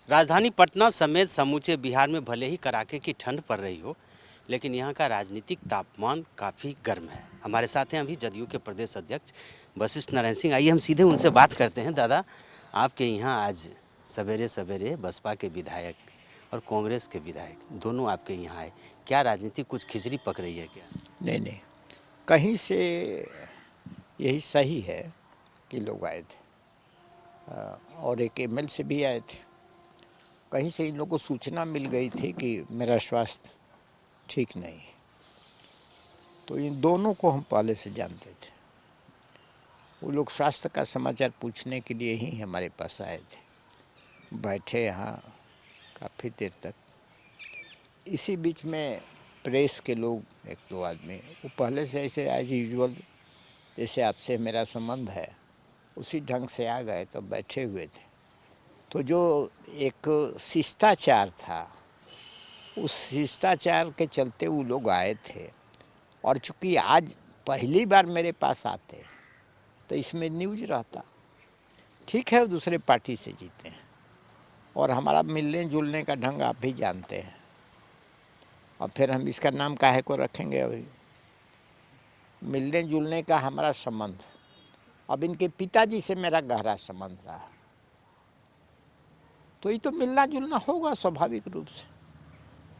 राजधानी पटना समेत समूचे बिहार में भले ही कड़ाके की ठंड पड़ रही हो, लेकिन यहाँ का राजनीतिक तापमान काफ़ी गर्म है। हमारे साथ हैं अभी जदयू के प्रदेश अध्यक्ष वशिष्ठ नारायण सिंह। आइए हम सीधे उनसे बात करते हैं। दादा, आपके यहाँ आज सवेरे सवेरे बसपा के विधायक और कांग्रेस के विधायक दोनों आपके यहाँ आए। क्या राजनीति कुछ खिचड़ी पक रही है क्या? नहीं, कहीं से यही सही है कि लोग आए थे और एक एमएल से भी आए थे। कहीं से इन लोगों को सूचना मिल गई थी कि मेरा स्वास्थ्य ठीक नहीं है, तो इन दोनों को हम पहले से जानते थे। वो लोग स्वास्थ्य का समाचार पूछने के लिए ही हमारे पास आए थे, बैठे यहाँ काफ़ी देर तक। इसी बीच में प्रेस के लोग एक दो आदमी, वो पहले से ऐसे एज यूजुअल जैसे आपसे मेरा संबंध है उसी ढंग से आ गए, तो बैठे हुए थे। तो जो एक शिष्टाचार था, उस शिष्टाचार के चलते वो लोग आए थे। और चूँकि आज पहली बार मेरे पास आते तो इसमें न्यूज रहता। ठीक है, वो दूसरे पार्टी से जीते हैं और हमारा मिलने जुलने का ढंग आप भी जानते हैं। और फिर हम इसका नाम काहे को रखेंगे? अभी मिलने जुलने का हमारा संबंध, अब इनके पिताजी से मेरा गहरा संबंध रहा, तो ये तो मिलना जुलना होगा स्वाभाविक रूप से।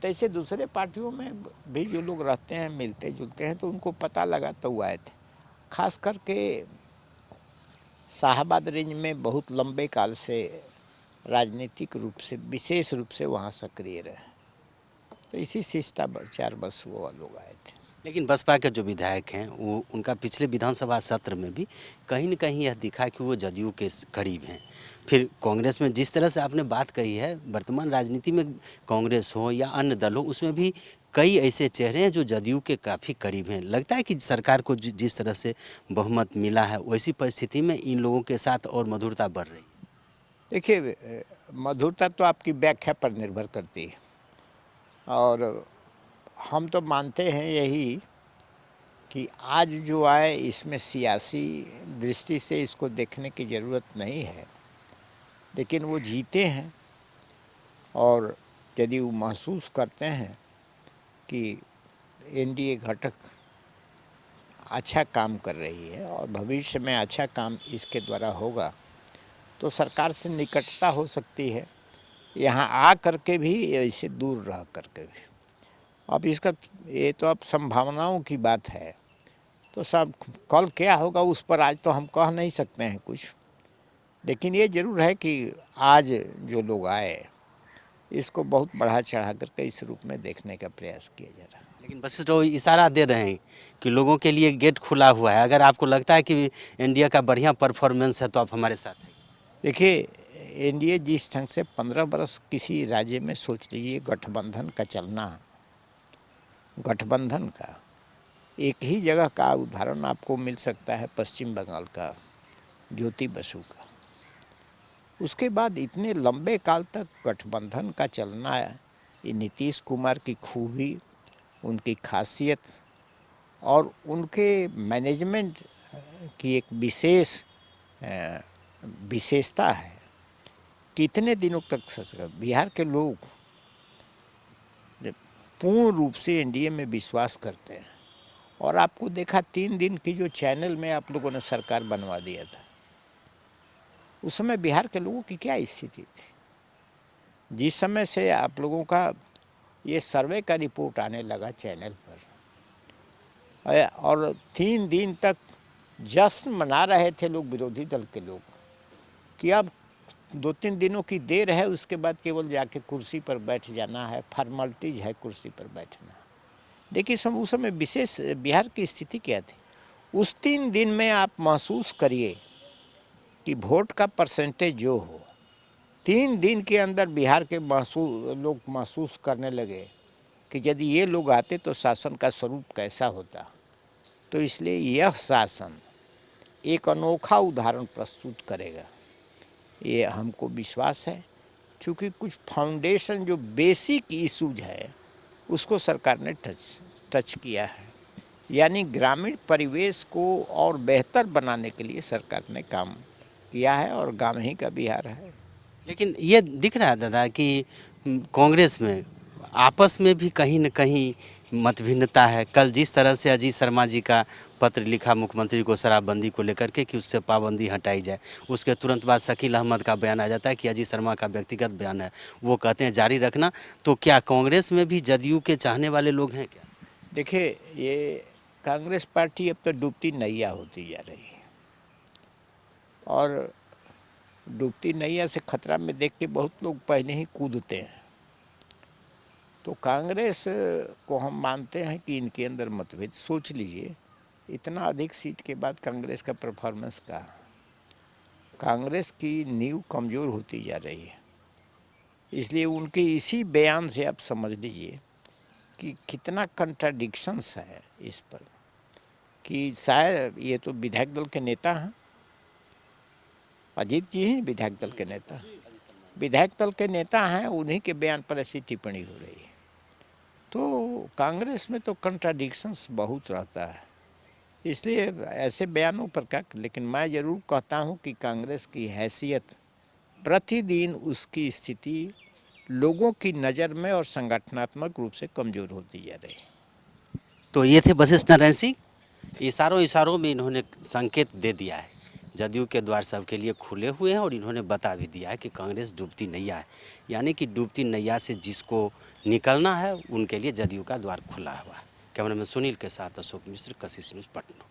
तैसे दूसरे पार्टियों में भी जो लोग रहते हैं मिलते जुलते हैं, तो उनको पता लगा तो वो आए थे। खास करके शाहाबाद रेंज में बहुत लंबे काल से राजनीतिक रूप से विशेष रूप से वहाँ सक्रिय रहे, तो इसी शिष्टाचार बस वो लोग आए थे। लेकिन बसपा के जो विधायक हैं वो उनका पिछले विधानसभा सत्र में भी कहीं न कहीं यह दिखा कि वो जदयू के करीब हैं। फिर कांग्रेस में जिस तरह से आपने बात कही है, वर्तमान राजनीति में कांग्रेस हो या अन्य दल हो, उसमें भी कई ऐसे चेहरे हैं जो जदयू के काफ़ी करीब हैं। लगता है कि सरकार को जिस तरह से बहुमत मिला है, वैसी परिस्थिति में इन लोगों के साथ और मधुरता बढ़ रही है। देखिए, मधुरता तो आपकी व्याख्या पर निर्भर करती है, और हम तो मानते हैं यही कि आज जो आए इसमें सियासी दृष्टि से इसको देखने की ज़रूरत नहीं है, लेकिन वो जीते हैं और यदि वो महसूस करते हैं कि एनडीए घटक अच्छा काम कर रही है और भविष्य में अच्छा काम इसके द्वारा होगा, तो सरकार से निकटता हो सकती है, यहाँ आ करके भी ऐसे दूर रह करके भी। अब इसका ये तो अब संभावनाओं की बात है, तो सब कल क्या होगा उस पर आज तो हम कह नहीं सकते हैं कुछ। लेकिन ये ज़रूर है कि आज जो लोग आए इसको बहुत बढ़ा चढ़ा करके इस रूप में देखने का प्रयास किया जा रहा है। लेकिन बस जो इशारा दे रहे हैं कि लोगों के लिए गेट खुला हुआ है, अगर आपको लगता है कि एनडीए का बढ़िया परफॉर्मेंस है तो आप हमारे साथ हैं। देखिए, एनडीए जिस ढंग से 15 बरस किसी राज्य में सोच लीजिए गठबंधन का चलना, गठबंधन का एक ही जगह का उदाहरण आपको मिल सकता है, पश्चिम बंगाल का ज्योति बसु का। उसके बाद इतने लंबे काल तक गठबंधन का चलना, ये नीतीश कुमार की खूबी, उनकी खासियत और उनके मैनेजमेंट की एक विशेषता है। कितने दिनों तक सच बिहार के लोग पूर्ण रूप से एनडीए में विश्वास करते हैं। और आपको देखा 3 दिन की जो चैनल में आप लोगों ने सरकार बनवा दिया था, उस समय बिहार के लोगों की क्या स्थिति थी? जिस समय से आप लोगों का ये सर्वे का रिपोर्ट आने लगा चैनल पर, और 3 दिन तक जश्न मना रहे थे लोग, विरोधी दल के लोग, कि अब 2-3 दिनों की देर है, उसके बाद केवल जाके कुर्सी पर बैठ जाना है, फॉर्मेलिटीज है कुर्सी पर बैठना। देखिए, उस समय विशेष बिहार की स्थिति क्या थी? उस 3 दिन में आप महसूस करिए कि वोट का परसेंटेज जो हो, 3 दिन के अंदर बिहार के लोग महसूस करने लगे कि यदि ये लोग आते तो शासन का स्वरूप कैसा होता। तो इसलिए यह शासन एक अनोखा उदाहरण प्रस्तुत करेगा, ये हमको विश्वास है। चूँकि कुछ फाउंडेशन जो बेसिक इशूज है उसको सरकार ने टच किया है, यानी ग्रामीण परिवेश को और बेहतर बनाने के लिए सरकार ने काम किया है, और गाँव ही का बिहार है। लेकिन ये दिख रहा है दादा कि कांग्रेस में आपस में भी कहीं न कहीं मतभिन्नता है। कल जिस तरह से अजीत शर्मा जी का पत्र लिखा मुख्यमंत्री को शराबबंदी को लेकर के कि उससे पाबंदी हटाई जाए, उसके तुरंत बाद शकील अहमद का बयान आ जाता है कि अजीत शर्मा का व्यक्तिगत बयान है, वो कहते हैं जारी रखना। तो क्या कांग्रेस में भी जदयू के चाहने वाले लोग हैं क्या? देखिए, ये कांग्रेस पार्टी अब तो डूबती नैया होती जा रही है, और डूबती नैया से खतरा में देख के बहुत लोग पहले ही कूदते हैं। तो कांग्रेस को हम मानते हैं कि इनके अंदर मतभेद। सोच लीजिए, इतना अधिक सीट के बाद कांग्रेस का परफॉर्मेंस कहाँ? कांग्रेस की नींव कमज़ोर होती जा रही है। इसलिए उनके इसी बयान से आप समझ लीजिए कि कितना कंट्राडिक्शंस है इस पर, कि शायद ये तो विधायक दल के नेता हैं, अजीत जी हैं विधायक दल के नेता, विधायक दल के नेता हैं, उन्हीं के बयान पर ऐसी टिप्पणी हो रही है। तो कांग्रेस में तो कंट्राडिक्शंस बहुत रहता है, इसलिए ऐसे बयानों पर क्या। लेकिन मैं ज़रूर कहता हूं कि कांग्रेस की हैसियत प्रतिदिन, उसकी स्थिति लोगों की नज़र में और संगठनात्मक रूप से कमज़ोर होती जा रही है। तो ये थे वशिष्ठ नारायण सिंह। इशारों इशारों में इन्होंने संकेत दे दिया है, जदयू के द्वार सबके लिए खुले हुए हैं और इन्होंने बता भी दिया है कि कांग्रेस डूबती नैया है, यानी कि डूबती नैया से जिसको निकलना है उनके लिए जदयू का द्वार खुला हुआ है। कैमरामैन सुनील के साथ अशोक मिश्र, कशिश न्यूज़, पटना।